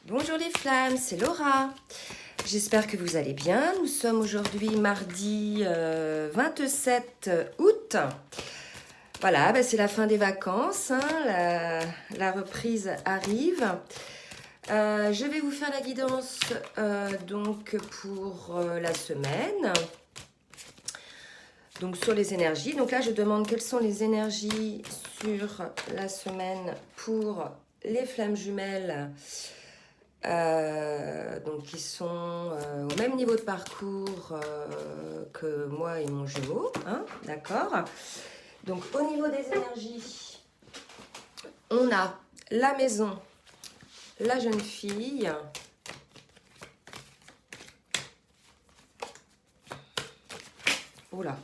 Bonjour les flammes, c'est Laura. J'espère que vous allez bien. Nous sommes aujourd'hui mardi 27 août. Voilà, c'est la fin des vacances, hein, la reprise arrive. Je vais vous faire la guidance donc pour la semaine. Donc sur les énergies. Donc là, je demande quelles sont les énergies sur la semaine pour les flammes jumelles. Donc qui sont au même niveau de parcours que moi et mon jumeau, hein, d'accord. Donc au niveau des énergies, on a la maison, la jeune fille, oula,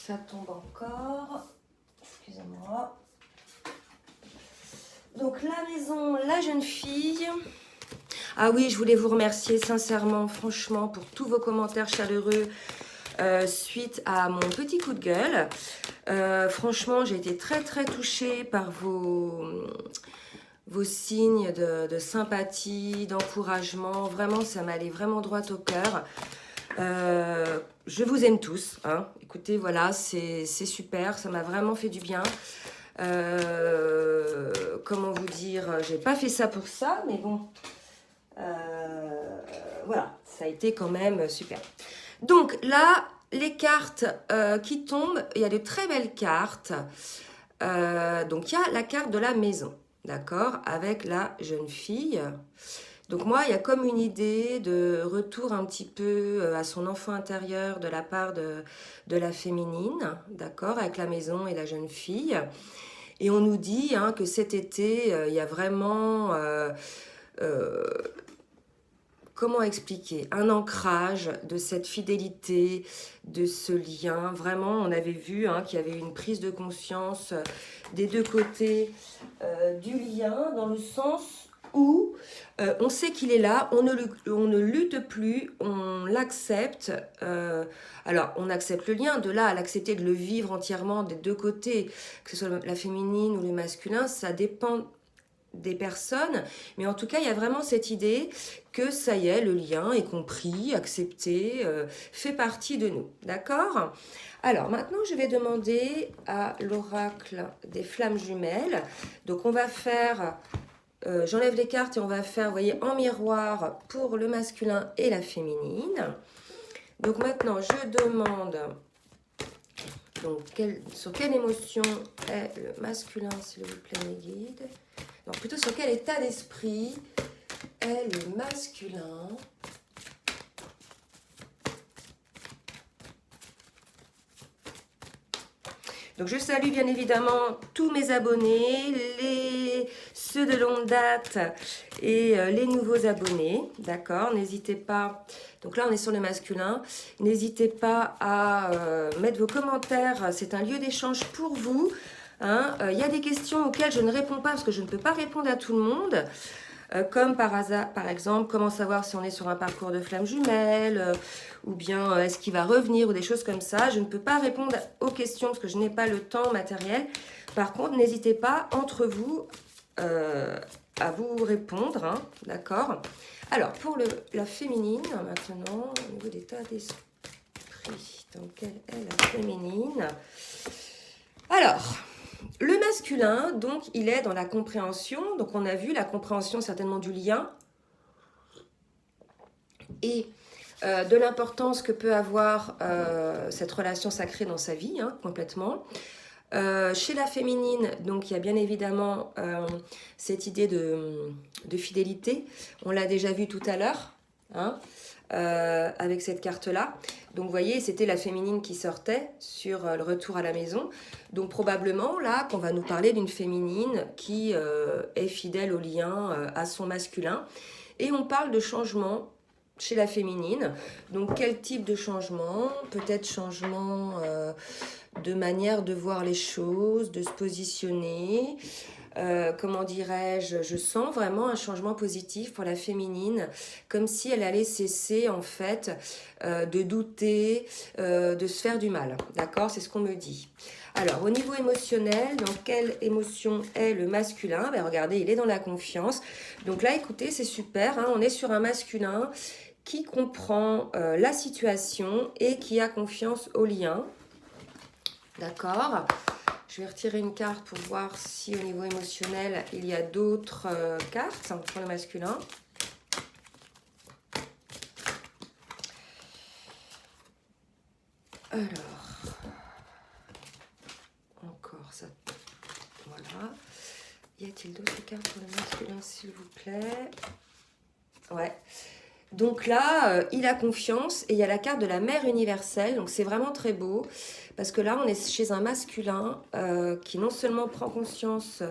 ça tombe encore, excusez-moi. Donc la maison, la jeune fille. Ah oui, je voulais vous remercier sincèrement, franchement, pour tous vos commentaires chaleureux suite à mon petit coup de gueule. Franchement, j'ai été très très touchée par vos signes de sympathie, d'encouragement. Vraiment, ça m'allait vraiment droit au cœur. Je vous aime tous, hein. Écoutez, voilà, c'est super, ça m'a vraiment fait du bien. Comment vous dire, j'ai pas fait ça pour ça, mais bon, voilà, ça a été quand même super. Donc là, les cartes qui tombent, il y a de très belles cartes. Donc il y a la carte de la maison, d'accord, avec la jeune fille. Donc moi, il y a comme une idée de retour un petit peu à son enfant intérieur de la part de la féminine, d'accord, avec la maison et la jeune fille. Et on nous dit hein, que cet été, il y a vraiment, comment expliquer, un ancrage de cette fidélité, de ce lien. Vraiment, on avait vu hein, qu'il y avait une prise de conscience des deux côtés du lien, dans le sens où on sait qu'il est là, on ne lutte plus, on l'accepte. Alors, on accepte le lien, de là à l'accepter de le vivre entièrement des deux côtés, que ce soit la féminine ou le masculin, ça dépend des personnes. Mais en tout cas, il y a vraiment cette idée que ça y est, le lien est compris, accepté, fait partie de nous. D'accord ? Alors, maintenant, je vais demander à l'oracle des flammes jumelles. Donc, on va faire... j'enlève les cartes et on va faire, vous voyez, en miroir pour le masculin et la féminine. Donc maintenant, je demande donc, sur quelle émotion est le masculin, s'il vous plaît, mes guides. Non, plutôt sur quel état d'esprit est le masculin. Donc je salue bien évidemment tous mes abonnés, ceux de longue date et les nouveaux abonnés, d'accord, n'hésitez pas, donc là on est sur le masculin, n'hésitez pas à mettre vos commentaires, c'est un lieu d'échange pour vous, hein. Y a des questions auxquelles je ne réponds pas parce que je ne peux pas répondre à tout le monde. Comme par hasard, par exemple, comment savoir si on est sur un parcours de flammes jumelles, ou bien est-ce qu'il va revenir, ou des choses comme ça. Je ne peux pas répondre aux questions parce que je n'ai pas le temps matériel. Par contre, n'hésitez pas, entre vous, à vous répondre, hein, d'accord. Alors, pour la féminine, maintenant, au niveau d'état d'esprit, donc quelle est la féminine? Alors... le masculin, donc, il est dans la compréhension. Donc, on a vu la compréhension certainement du lien et de l'importance que peut avoir cette relation sacrée dans sa vie, hein, complètement. Chez la féminine, donc, il y a bien évidemment cette idée de fidélité. On l'a déjà vu tout à l'heure, hein, avec cette carte-là. Donc, vous voyez, c'était la féminine qui sortait sur le retour à la maison. Donc, probablement, là, qu'on va nous parler d'une féminine qui est fidèle au lien, à son masculin. Et on parle de changement chez la féminine. Donc, quel type de changement? Peut-être changement de manière de voir les choses, de se positionner. Comment dirais-je, je sens vraiment un changement positif pour la féminine, comme si elle allait cesser en fait de douter, de se faire du mal, d'accord, c'est ce qu'on me dit. Alors, au niveau émotionnel, dans quelle émotion est le masculin? Ben, regardez, il est dans la confiance. Donc là, écoutez, c'est super, hein, on est sur un masculin qui comprend la situation et qui a confiance au lien. D'accord? Je vais retirer une carte pour voir si au niveau émotionnel, il y a d'autres cartes pour le masculin. Alors, encore ça. Voilà. Y a-t-il d'autres cartes pour le masculin, s'il vous plaît? Ouais. Donc là, il a confiance et il y a la carte de la mère universelle. Donc c'est vraiment très beau parce que là, on est chez un masculin qui non seulement prend conscience,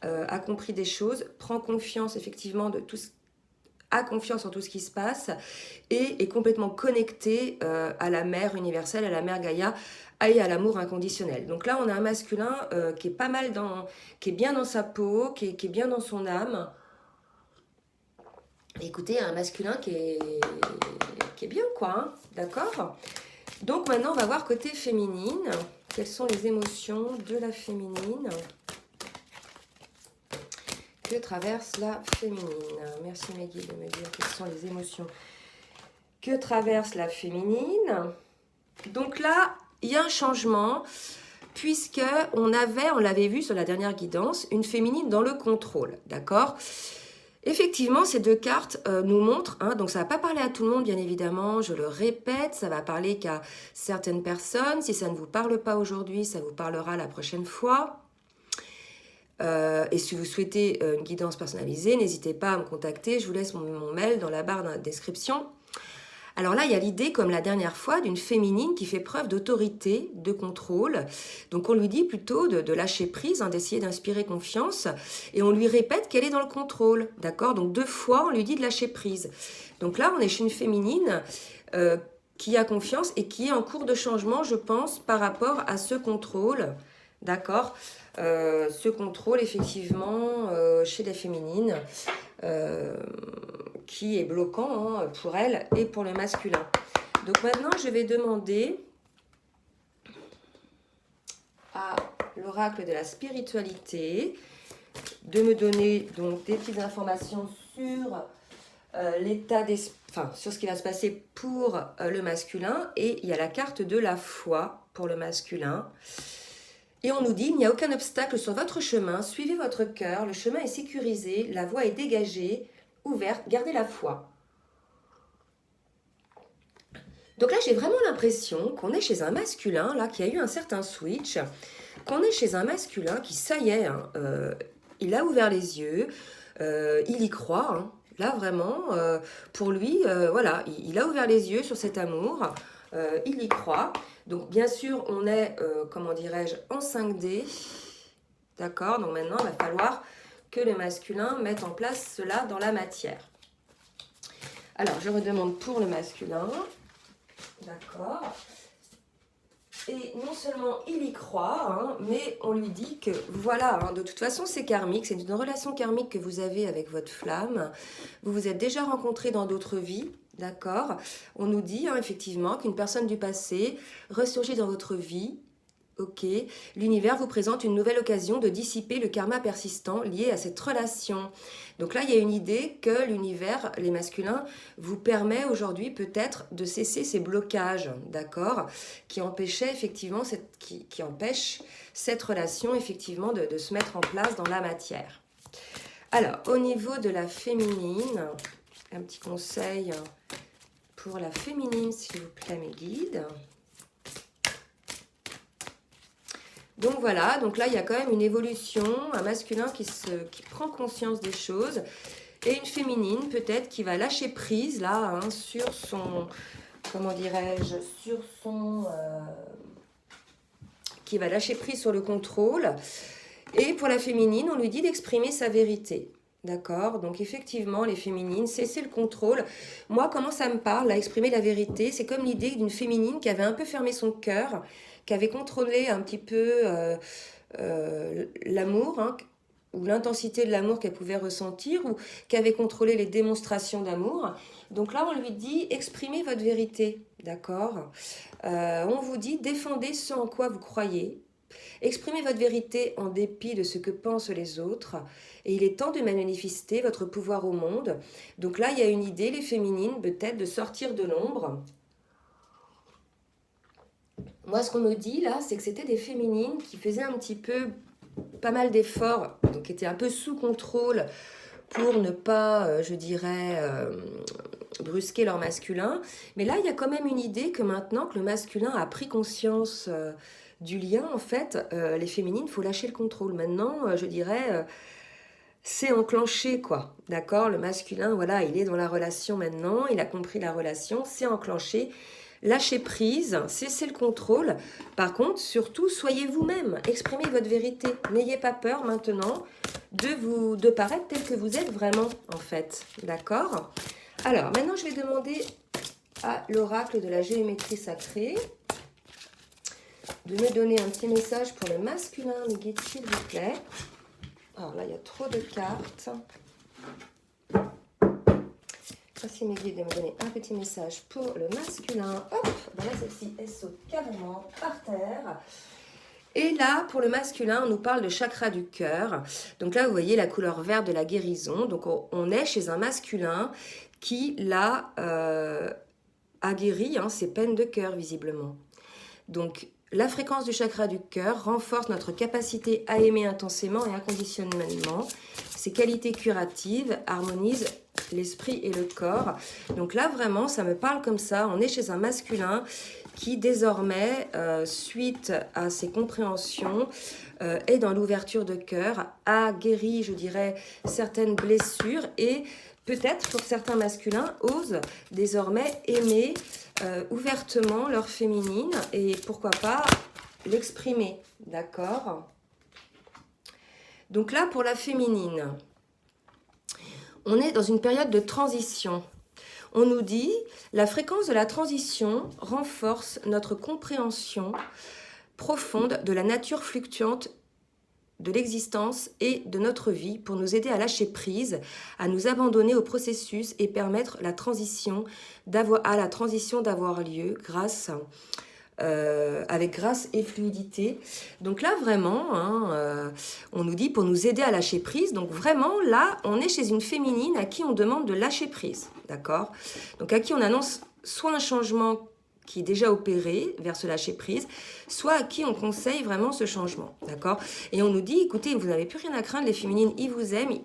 a compris des choses, prend confiance effectivement de tout ce a confiance en tout ce qui se passe et est complètement connecté à la mère universelle, à la mère Gaïa et à l'amour inconditionnel. Donc là, on a un masculin qui est pas mal qui est bien dans sa peau, qui est bien dans son âme. Écoutez, un masculin qui est bien, quoi, hein, d'accord? Donc maintenant, on va voir côté féminine. Quelles sont les émotions de la féminine? Que traverse la féminine? Merci Maggie de me dire quelles sont les émotions que traverse la féminine. Donc là, il y a un changement puisque on l'avait vu sur la dernière guidance, une féminine dans le contrôle, d'accord? Effectivement, ces deux cartes nous montrent, hein, donc ça ne va pas parler à tout le monde, bien évidemment, je le répète, ça va parler qu'à certaines personnes. Si ça ne vous parle pas aujourd'hui, ça vous parlera la prochaine fois. Et si vous souhaitez une guidance personnalisée, n'hésitez pas à me contacter. Je vous laisse mon mail dans la barre de description. Alors là, il y a l'idée, comme la dernière fois, d'une féminine qui fait preuve d'autorité, de contrôle. Donc on lui dit plutôt de lâcher prise, hein, d'essayer d'inspirer confiance. Et on lui répète qu'elle est dans le contrôle. D'accord? Donc 2 fois, on lui dit de lâcher prise. Donc là, on est chez une féminine qui a confiance et qui est en cours de changement, je pense, par rapport à ce contrôle. D'accord? Ce contrôle, effectivement, chez les féminines, qui est bloquant, hein, pour elle et pour le masculin. Donc maintenant, je vais demander à l'oracle de la spiritualité de me donner donc des petites informations sur l'état sur ce qui va se passer pour le masculin. Et il y a la carte de la foi pour le masculin. Et on nous dit, il n'y a aucun obstacle sur votre chemin, suivez votre cœur, le chemin est sécurisé, la voie est dégagée, ouverte, gardez la foi. Donc là, j'ai vraiment l'impression qu'on est chez un masculin, là, qui a eu un certain switch, qu'on est chez un masculin qui, ça y est, hein, il a ouvert les yeux, il y croit, hein, là, vraiment, pour lui, voilà, il a ouvert les yeux sur cet amour, il y croit. Donc, bien sûr, on est, comment dirais-je, en 5D. D'accord? Donc, maintenant, il va falloir que le masculin mette en place cela dans la matière. Alors, je redemande pour le masculin. D'accord? Et non seulement il y croit, hein, mais on lui dit que, voilà, hein, de toute façon, c'est karmique. C'est une relation karmique que vous avez avec votre flamme. Vous vous êtes déjà rencontrés dans d'autres vies. D'accord? On nous dit, hein, effectivement, qu'une personne du passé ressurgit dans votre vie. Ok. L'univers vous présente une nouvelle occasion de dissiper le karma persistant lié à cette relation. Donc là, il y a une idée que l'univers, les masculins, vous permet aujourd'hui peut-être de cesser ces blocages, d'accord? Qui empêchaient effectivement, qui empêchent cette relation, effectivement, de se mettre en place dans la matière. Alors, au niveau de la féminine, un petit conseil pour la féminine, s'il vous plaît, mes guides. Donc voilà, donc là, il y a quand même une évolution, un masculin qui prend conscience des choses, et une féminine, peut-être, qui va lâcher prise, là, hein, sur son, comment dirais-je, sur son... qui va lâcher prise sur le contrôle. Et pour la féminine, on lui dit d'exprimer sa vérité. D'accord? Donc effectivement, les féminines, cessez le contrôle. Moi, comment ça me parle, là, exprimer la vérité? C'est comme l'idée d'une féminine qui avait un peu fermé son cœur, qui avait contrôlé un petit peu l'amour, hein, ou l'intensité de l'amour qu'elle pouvait ressentir, ou qui avait contrôlé les démonstrations d'amour. Donc là, on lui dit, exprimez votre vérité. D'accord? On vous dit, défendez ce en quoi vous croyez. Exprimez votre vérité en dépit de ce que pensent les autres. Et il est temps de manifester votre pouvoir au monde. Donc là, il y a une idée, les féminines, peut-être de sortir de l'ombre. Moi, ce qu'on me dit là, c'est que c'était des féminines qui faisaient un petit peu, pas mal d'efforts, donc qui étaient un peu sous contrôle pour ne pas, je dirais, brusquer leur masculin. Mais là, il y a quand même une idée que maintenant que le masculin a pris conscience du lien, en fait, les féminines, il faut lâcher le contrôle. Maintenant, je dirais, c'est enclenché, quoi. D'accord? Le masculin, voilà, il est dans la relation maintenant, il a compris la relation, c'est enclenché. Lâchez prise, cessez le contrôle. Par contre, surtout, soyez vous-même, exprimez votre vérité. N'ayez pas peur maintenant de paraître tel que vous êtes vraiment, en fait. D'accord? Alors, maintenant, je vais demander à l'oracle de la géométrie sacrée de me donner un petit message pour le masculin, mes guides, s'il vous plaît. Alors là, il y a trop de cartes. Merci mes guides de me donner un petit message pour le masculin. Hop, voilà, celle-ci, elle saute carrément par terre. Et là, pour le masculin, on nous parle de chakra du cœur. Donc là, vous voyez la couleur verte de la guérison. Donc on est chez un masculin qui, là, a guéri ses peines de cœur, visiblement. Donc, la fréquence du chakra du cœur renforce notre capacité à aimer intensément et inconditionnellement. Ses qualités curatives harmonisent l'esprit et le corps. Donc là, vraiment, ça me parle comme ça. On est chez un masculin qui, désormais, suite à ses compréhensions, est dans l'ouverture de cœur, a guéri, je dirais, certaines blessures et peut-être, pour certains masculins, osent désormais aimer ouvertement leur féminine et pourquoi pas l'exprimer, d'accord? Donc là, pour la féminine, on est dans une période de transition. On nous dit, la fréquence de la transition renforce notre compréhension profonde de la nature fluctuante de l'existence et de notre vie pour nous aider à lâcher prise, à nous abandonner au processus et permettre la transition d'avoir lieu avec grâce et fluidité. Donc là, vraiment, on nous dit pour nous aider à lâcher prise. Donc vraiment, là, on est chez une féminine à qui on demande de lâcher prise, d'accord? Donc à qui on annonce soit un changement qui est déjà opéré vers ce lâcher-prise, soit à qui on conseille vraiment ce changement, d'accord? Et on nous dit, écoutez, vous n'avez plus rien à craindre, les féminines, ils vous aiment,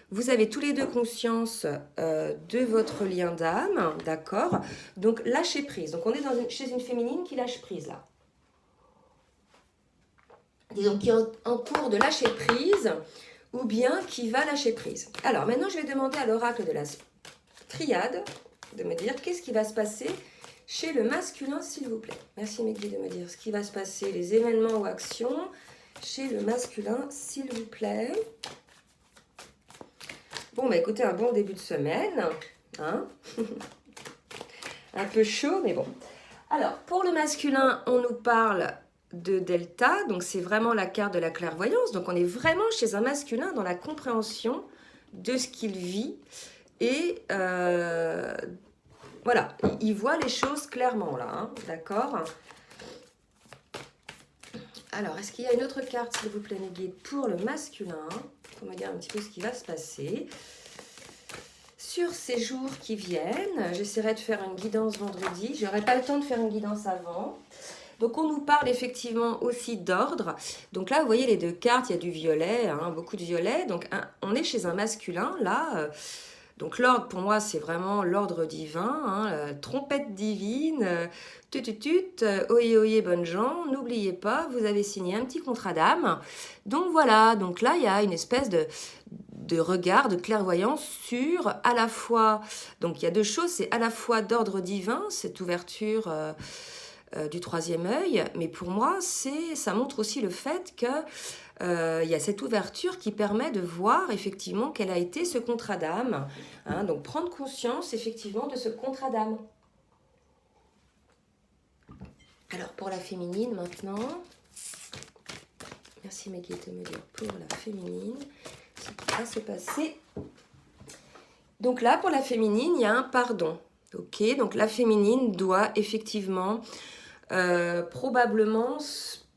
vous avez tous les deux conscience de votre lien d'âme, d'accord? Donc, lâcher prise. Donc, on est chez une féminine qui lâche prise, là. Et donc, qui est en cours de lâcher prise, ou bien qui va lâcher prise. Alors, maintenant, je vais demander à l'oracle de la triade de me dire qu'est-ce qui va se passer chez le masculin, s'il vous plaît. Merci mes guides de me dire ce qui va se passer, les événements ou actions chez le masculin, s'il vous plaît. Bon, bah écoutez, un bon début de semaine. Hein. Un peu chaud, mais bon. Alors, pour le masculin, on nous parle de Delta. Donc, c'est vraiment la carte de la clairvoyance. Donc, on est vraiment chez un masculin dans la compréhension de ce qu'il vit. Et voilà, il voit les choses clairement là, hein, d'accord? Alors, est-ce qu'il y a une autre carte, s'il vous plaît, mes guides, pour le masculin? Pour me dire un petit peu ce qui va se passer. Sur ces jours qui viennent, j'essaierai de faire une guidance vendredi. Je n'aurai pas le temps de faire une guidance avant. Donc, on nous parle effectivement aussi d'ordre. Donc là, vous voyez les deux cartes, il y a du violet, beaucoup de violet. Donc, on est chez un masculin, là... Donc l'ordre, pour moi, c'est vraiment l'ordre divin, la trompette divine, oyez, oyez, bonnes gens, n'oubliez pas, vous avez signé un petit contrat d'âme. Donc voilà, donc là, il y a une espèce de regard, de clairvoyance sur à la fois, donc il y a deux choses, c'est à la fois d'ordre divin, cette ouverture du troisième œil, mais pour moi, ça montre aussi le fait que il y a cette ouverture qui permet de voir effectivement quel a été ce contrat d'âme. Donc prendre conscience effectivement de ce contrat d'âme. Alors pour la féminine maintenant, merci mes guides de me dire pour la féminine, ce qui va se passer. Donc là pour la féminine, il y a un pardon. Ok, donc la féminine doit effectivement probablement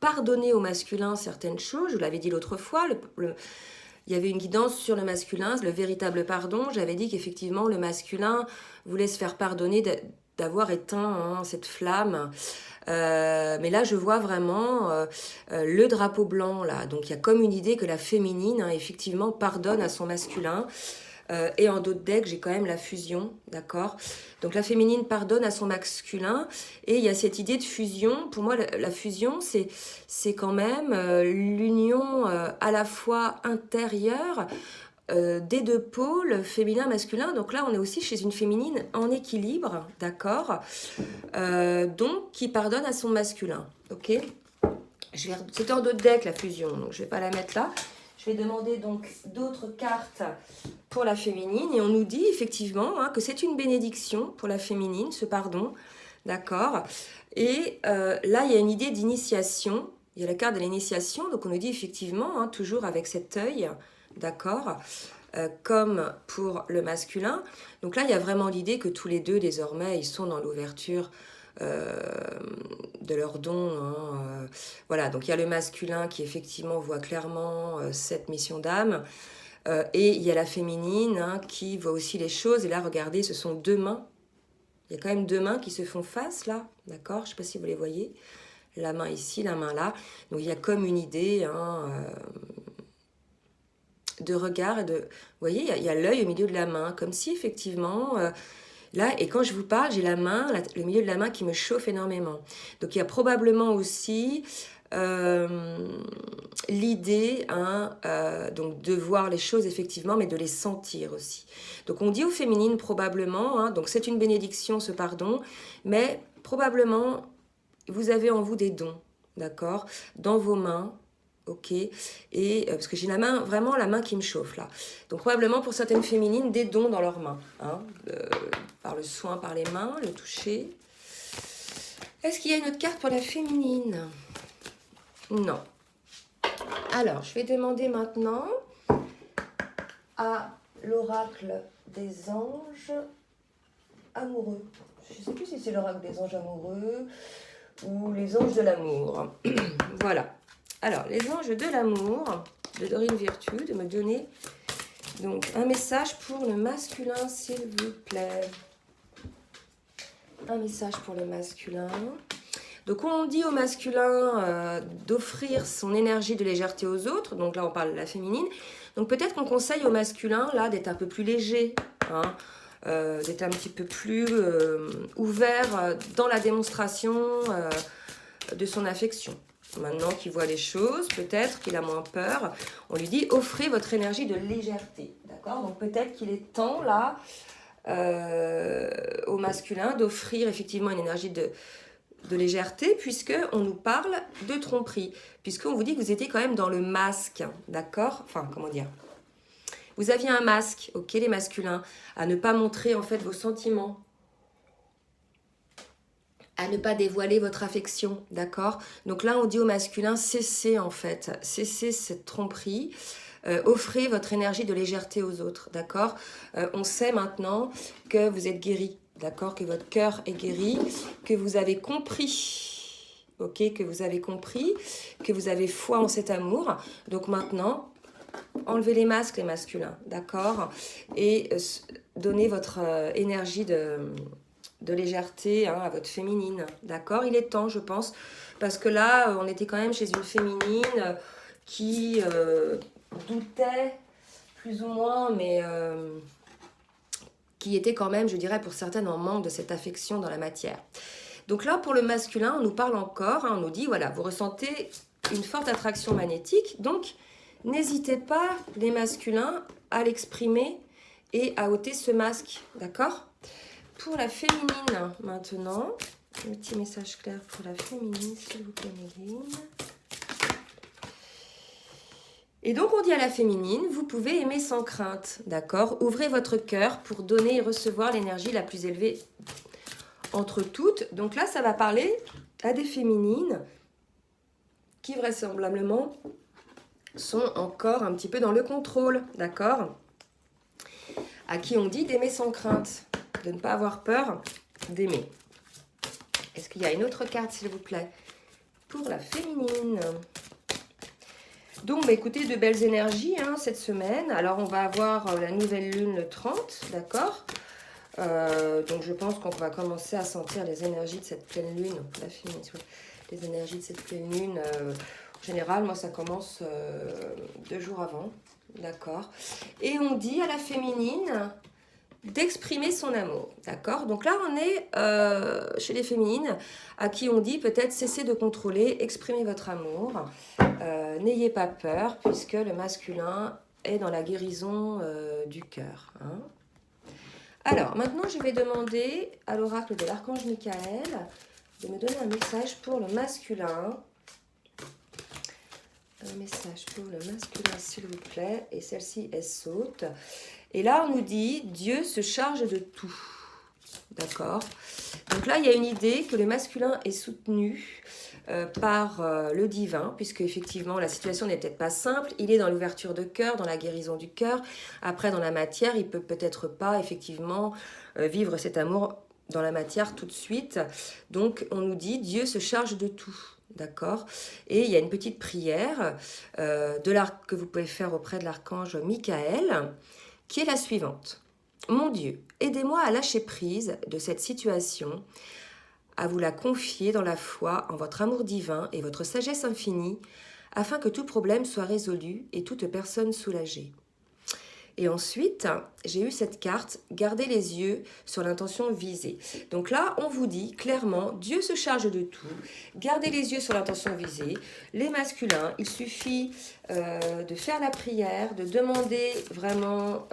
pardonner au masculin certaines choses. Je vous l'avais dit l'autre fois, il y avait une guidance sur le masculin, le véritable pardon. J'avais dit qu'effectivement, le masculin voulait se faire pardonner d'avoir éteint cette flamme. Mais là, je vois vraiment le drapeau blanc, là. Donc, il y a comme une idée que la féminine, effectivement, pardonne à son masculin. Et en dos de deck, j'ai quand même la fusion, d'accord? Donc la féminine pardonne à son masculin, et il y a cette idée de fusion. Pour moi, la fusion, c'est quand même l'union à la fois intérieure des deux pôles, féminin-masculin. Donc là, on est aussi chez une féminine en équilibre, d'accord? Donc, qui pardonne à son masculin, ok? C'est en dos de deck, la fusion, donc je ne vais pas la mettre là. Je vais demander donc d'autres cartes pour la féminine, et on nous dit effectivement que c'est une bénédiction pour la féminine, ce pardon, d'accord? Et là, il y a une idée d'initiation, il y a la carte de l'initiation, donc on nous dit effectivement, toujours avec cet œil, d'accord, comme pour le masculin. Donc là, il y a vraiment l'idée que tous les deux, désormais, ils sont dans l'ouverture de leurs dons. Voilà, donc il y a le masculin qui effectivement voit clairement cette mission d'âme, et il y a la féminine qui voit aussi les choses. Et là, regardez, ce sont deux mains. Il y a quand même deux mains qui se font face là, d'accord? Je ne sais pas si vous les voyez. La main ici, la main là. Donc il y a comme une idée de regard et de... Vous voyez, il y a l'œil au milieu de la main, comme si effectivement... Là, et quand je vous parle, j'ai la main, le milieu de la main qui me chauffe énormément. Donc, il y a probablement aussi l'idée donc de voir les choses effectivement, mais de les sentir aussi. Donc, on dit aux féminines probablement, donc c'est une bénédiction, ce pardon, mais probablement, vous avez en vous des dons, d'accord, dans vos mains. Ok, et parce que j'ai la main, vraiment la main qui me chauffe là. Donc probablement pour certaines féminines, des dons dans leurs mains, par le soin, par les mains, le toucher. Est-ce qu'il y a une autre carte pour la féminine? Non. Alors, je vais demander maintenant à l'oracle des anges amoureux. Je ne sais plus si c'est l'oracle des anges amoureux ou les anges de l'amour. Voilà. Alors, les anges de l'amour de Dorine Virtue, de me donner donc un message pour le masculin, s'il vous plaît. Un message pour le masculin. Donc, on dit au masculin d'offrir son énergie de légèreté aux autres. Donc là, on parle de la féminine. Donc, peut-être qu'on conseille au masculin, là, d'être un peu plus léger, d'être un petit peu plus ouvert dans la démonstration de son affection. Maintenant qu'il voit les choses, peut-être qu'il a moins peur, on lui dit offrez votre énergie de légèreté, d'accord? Donc peut-être qu'il est temps là au masculin d'offrir effectivement une énergie de légèreté, puisqu'on nous parle de tromperie, puisqu'on vous dit que vous étiez quand même dans le masque, d'accord? Enfin, comment dire? Vous aviez un masque, ok, les masculins, à ne pas montrer en fait vos sentiments, à ne pas dévoiler votre affection, d'accord? Donc là, on dit au masculin, cessez en fait, cessez cette tromperie, offrez votre énergie de légèreté aux autres, d'accord? On sait maintenant que vous êtes guéri, d'accord? Que votre cœur est guéri, que vous avez compris, ok? Que vous avez compris, que vous avez foi en cet amour. Donc maintenant, enlevez les masques, les masculins, d'accord? Et donnez votre énergie de légèreté à votre féminine, d'accord? Il est temps, je pense, parce que là, on était quand même chez une féminine qui doutait, plus ou moins, mais qui était quand même, je dirais, pour certaines, en manque de cette affection dans la matière. Donc là, pour le masculin, on nous parle encore, on nous dit, voilà, vous ressentez une forte attraction magnétique, donc n'hésitez pas, les masculins, à l'exprimer et à ôter ce masque, d'accord? Pour la féminine, maintenant, un petit message clair pour la féminine, s'il vous plaît, Méline. Et donc, on dit à la féminine, vous pouvez aimer sans crainte, d'accord? Ouvrez votre cœur pour donner et recevoir l'énergie la plus élevée entre toutes. Donc là, ça va parler à des féminines qui, vraisemblablement, sont encore un petit peu dans le contrôle, d'accord? À qui on dit d'aimer sans crainte, de ne pas avoir peur d'aimer. Est-ce qu'il y a une autre carte, s'il vous plaît, pour la féminine. Donc, bah, écoutez, de belles énergies hein, cette semaine. Alors, on va avoir la nouvelle lune le 30, d'accord. Donc, je pense qu'on va commencer à sentir les énergies de cette pleine lune. La féminine, les énergies de cette pleine lune. En général, moi, ça commence 2 jours avant, d'accord. Et on dit à la féminine d'exprimer son amour, d'accord. Donc là, on est chez les féminines à qui on dit peut-être cessez de contrôler, exprimez votre amour. N'ayez pas peur puisque le masculin est dans la guérison du cœur. Hein. Alors, maintenant, je vais demander à l'oracle de l'archange Michael de me donner un message pour le masculin. Un message pour le masculin, s'il vous plaît. Et celle-ci, elle saute. Et là, on nous dit, Dieu se charge de tout. D'accord. Donc là, il y a une idée que le masculin est soutenu par le divin, puisque effectivement la situation n'est peut-être pas simple. Il est dans l'ouverture de cœur, dans la guérison du cœur. Après, dans la matière, il peut peut-être pas effectivement vivre cet amour dans la matière tout de suite. Donc, on nous dit Dieu se charge de tout. D'accord. Et il y a une petite prière que vous pouvez faire auprès de l'archange Michael, qui est la suivante. Mon Dieu, aidez-moi à lâcher prise de cette situation, à vous la confier dans la foi en votre amour divin et votre sagesse infinie, afin que tout problème soit résolu et toute personne soulagée. Et ensuite, j'ai eu cette carte, gardez les yeux sur l'intention visée. Donc là, on vous dit clairement, Dieu se charge de tout, gardez les yeux sur l'intention visée. Les masculins, il suffit de faire la prière, de demander vraiment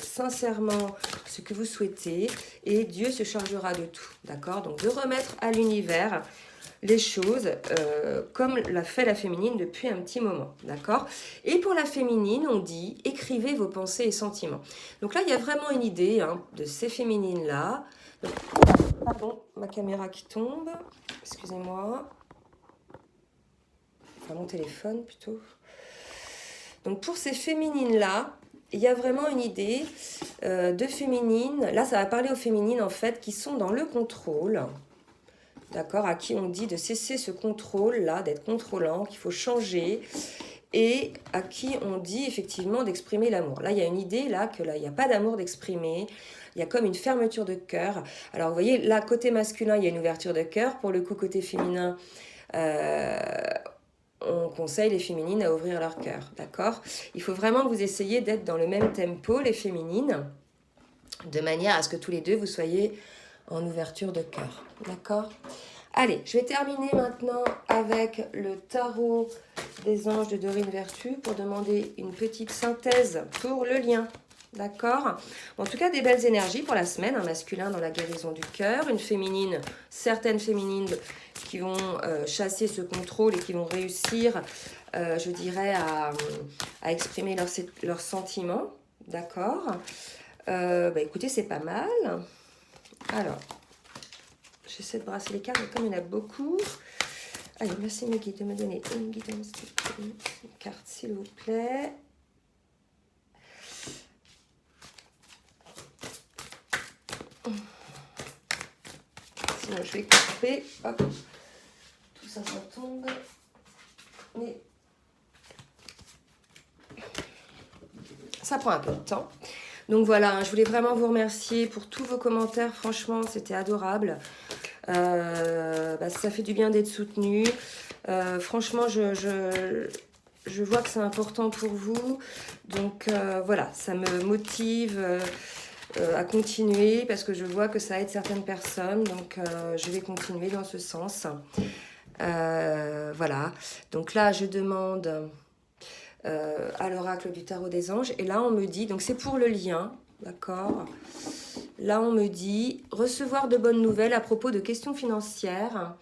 sincèrement ce que vous souhaitez et Dieu se chargera de tout, d'accord. Donc de remettre à l'univers les choses comme l'a fait la féminine depuis un petit moment, d'accord. Et pour la féminine, on dit écrivez vos pensées et sentiments. Donc là, il y a vraiment une idée hein, de ces féminines-là. Pardon, ma caméra qui tombe, excusez-moi. Enfin, mon téléphone plutôt. Donc pour ces féminines-là, il y a vraiment une idée de féminines. Là, ça va parler aux féminines en fait qui sont dans le contrôle. D'accord, à qui on dit de cesser ce contrôle-là, d'être contrôlant, qu'il faut changer, et à qui on dit effectivement d'exprimer l'amour. Là, il y a une idée, là, que là, il n'y a pas d'amour d'exprimer, il y a comme une fermeture de cœur. Alors, vous voyez, là, côté masculin, il y a une ouverture de cœur, pour le coup, côté féminin, on conseille les féminines à ouvrir leur cœur, d'accord. Il faut vraiment que vous essayiez d'être dans le même tempo, les féminines, de manière à ce que tous les deux, vous soyez en ouverture de cœur, d'accord. Allez, je vais terminer maintenant avec le tarot des anges de Dorine Vertu pour demander une petite synthèse pour le lien, d'accord. En tout cas, des belles énergies pour la semaine, un masculin dans la guérison du cœur, une féminine, certaines féminines qui vont chasser ce contrôle et qui vont réussir, je dirais, à exprimer leurs sentiments, d'accord. Écoutez, c'est pas mal. Alors, j'essaie de brasser les cartes, mais comme il y en a beaucoup. Allez, merci mes guides de me donner une guidance, une carte, s'il vous plaît. Sinon, je vais couper. Hop. Tout ça, ça tombe. Mais ça prend un peu de temps. Donc voilà, je voulais vraiment vous remercier pour tous vos commentaires. Franchement, c'était adorable. Ça fait du bien d'être soutenu. Franchement, je vois que c'est important pour vous. Donc voilà, ça me motive à continuer parce que je vois que ça aide certaines personnes. Donc je vais continuer dans ce sens. Voilà. Donc là, je demande à l'oracle du tarot des anges. Et là, on me dit, donc c'est pour le lien, d'accord. Là, on me dit recevoir de bonnes nouvelles à propos de questions financières.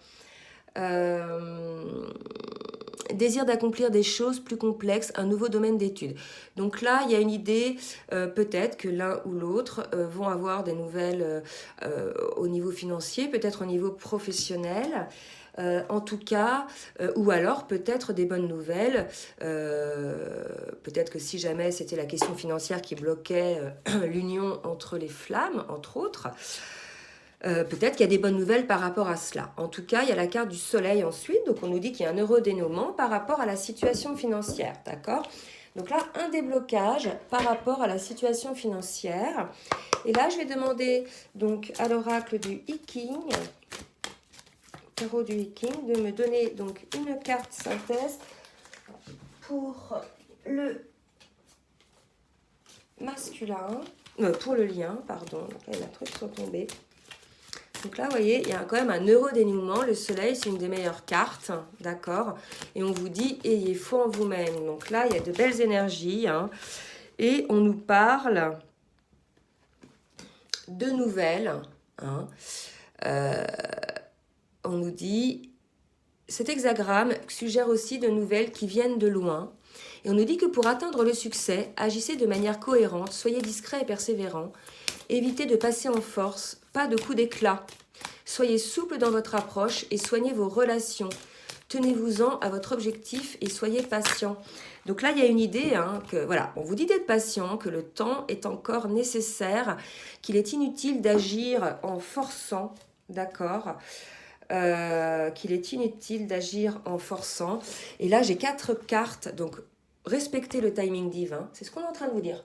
Désir d'accomplir des choses plus complexes, un nouveau domaine d'études. Donc là, il y a une idée, peut-être que l'un ou l'autre vont avoir des nouvelles au niveau financier, peut-être au niveau professionnel. En tout cas, ou alors peut-être des bonnes nouvelles. Peut-être que si jamais c'était la question financière qui bloquait l'union entre les flammes, entre autres, Peut-être qu'il y a des bonnes nouvelles par rapport à cela. En tout cas, il y a la carte du soleil ensuite. Donc, on nous dit qu'il y a un heureux dénouement par rapport à la situation financière. D'accord? Donc là, un déblocage par rapport à la situation financière. Et là, je vais demander donc à l'oracle du Hiking, tarot du Hiking, de me donner donc une carte synthèse pour le masculin, pour le lien, pardon. Donc là, les trucs sont tombés. Donc là, vous voyez, il y a quand même un heureux dénouement. Le soleil, c'est une des meilleures cartes, d'accord? Et on vous dit, ayez foi en vous-même. Donc là, il y a de belles énergies. Hein, et on nous parle de nouvelles. Hein, on nous dit, cet hexagramme suggère aussi de nouvelles qui viennent de loin. Et on nous dit que pour atteindre le succès, agissez de manière cohérente, soyez discret et persévérant. Évitez de passer en force, pas de coups d'éclat. Soyez souple dans votre approche et soignez vos relations. Tenez-vous-en à votre objectif et soyez patient. Donc là, il y a une idée, hein, que voilà, on vous dit d'être patient, que le temps est encore nécessaire, qu'il est inutile d'agir en forçant, d'accord, qu'il est inutile d'agir en forçant. Et là, j'ai 4 cartes, donc respectez le timing divin, c'est ce qu'on est en train de vous dire.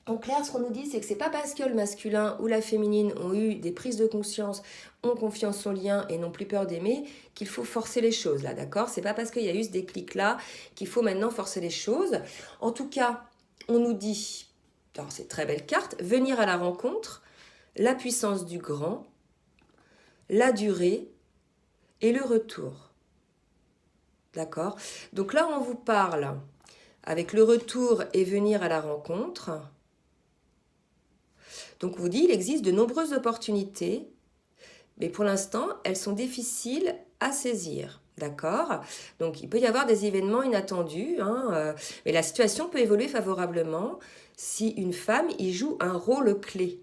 En clair, ce qu'on nous dit, c'est que c'est pas parce que le masculin ou la féminine ont eu des prises de conscience, ont confiance en lien et n'ont plus peur d'aimer, qu'il faut forcer les choses, là, d'accord? C'est pas parce qu'il y a eu ce déclic-là qu'il faut maintenant forcer les choses. En tout cas, on nous dit, alors c'est très belle carte, venir à la rencontre, la puissance du grand, la durée et le retour. D'accord? Donc là, on vous parle avec le retour et venir à la rencontre. Donc, on vous dit, il existe de nombreuses opportunités, mais pour l'instant, elles sont difficiles à saisir. D'accord? Donc, il peut y avoir des événements inattendus, hein, mais la situation peut évoluer favorablement si une femme y joue un rôle clé.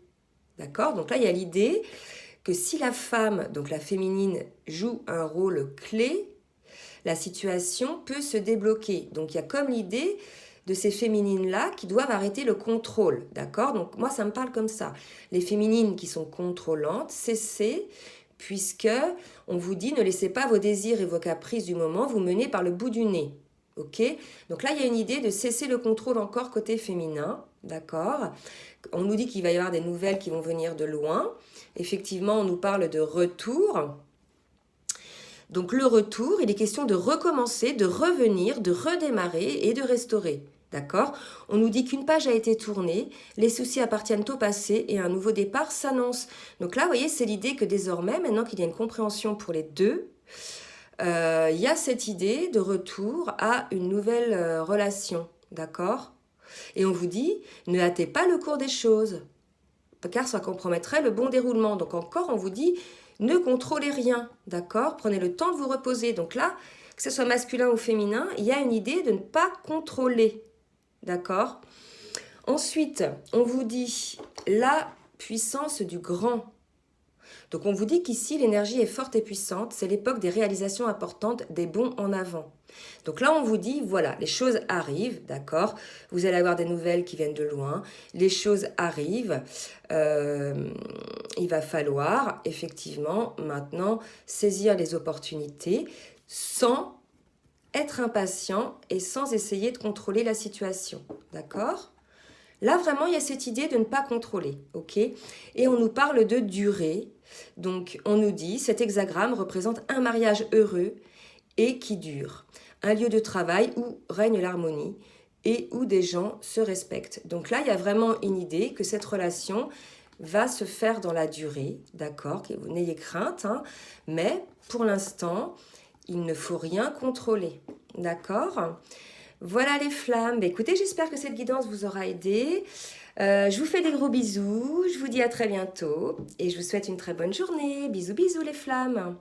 D'accord? Donc là, il y a l'idée que si la femme, donc la féminine, joue un rôle clé, la situation peut se débloquer. Donc, il y a comme l'idée de ces féminines-là qui doivent arrêter le contrôle, d'accord? Donc, moi, ça me parle comme ça. Les féminines qui sont contrôlantes, cessez, puisque on vous dit, ne laissez pas vos désirs et vos caprices du moment vous mener par le bout du nez, ok? Donc là, il y a une idée de cesser le contrôle encore côté féminin, d'accord? On nous dit qu'il va y avoir des nouvelles qui vont venir de loin. Effectivement, on nous parle de retour. Donc le retour, il est question de recommencer, de revenir, de redémarrer et de restaurer. D'accord? On nous dit qu'une page a été tournée, les soucis appartiennent au passé et un nouveau départ s'annonce. Donc là, vous voyez, c'est l'idée que désormais, maintenant qu'il y a une compréhension pour les deux, il y a cette idée de retour à une nouvelle relation. D'accord? Et on vous dit, ne hâtez pas le cours des choses, car ça compromettrait le bon déroulement. Donc encore, on vous dit, ne contrôlez rien, d'accord? Prenez le temps de vous reposer. Donc là, que ce soit masculin ou féminin, il y a une idée de ne pas contrôler, d'accord? Ensuite, on vous dit la puissance du grand. Donc on vous dit qu'ici, l'énergie est forte et puissante. C'est l'époque des réalisations importantes, des bonds en avant. Donc là, on vous dit, voilà, les choses arrivent, d'accord? Vous allez avoir des nouvelles qui viennent de loin. Les choses arrivent. Il va falloir, effectivement, maintenant, saisir les opportunités sans être impatient et sans essayer de contrôler la situation, d'accord? Là, vraiment, il y a cette idée de ne pas contrôler, ok? Et on nous parle de durée. Donc, on nous dit, cet hexagramme représente un mariage heureux et qui dure. Un lieu de travail où règne l'harmonie et où des gens se respectent. Donc là, il y a vraiment une idée que cette relation va se faire dans la durée, d'accord? Que vous n'ayez crainte, hein, mais pour l'instant, il ne faut rien contrôler, d'accord? Voilà les flammes. Écoutez, j'espère que cette guidance vous aura aidé. Je vous fais des gros bisous. Je vous dis à très bientôt. Et je vous souhaite une très bonne journée. Bisous, bisous les flammes.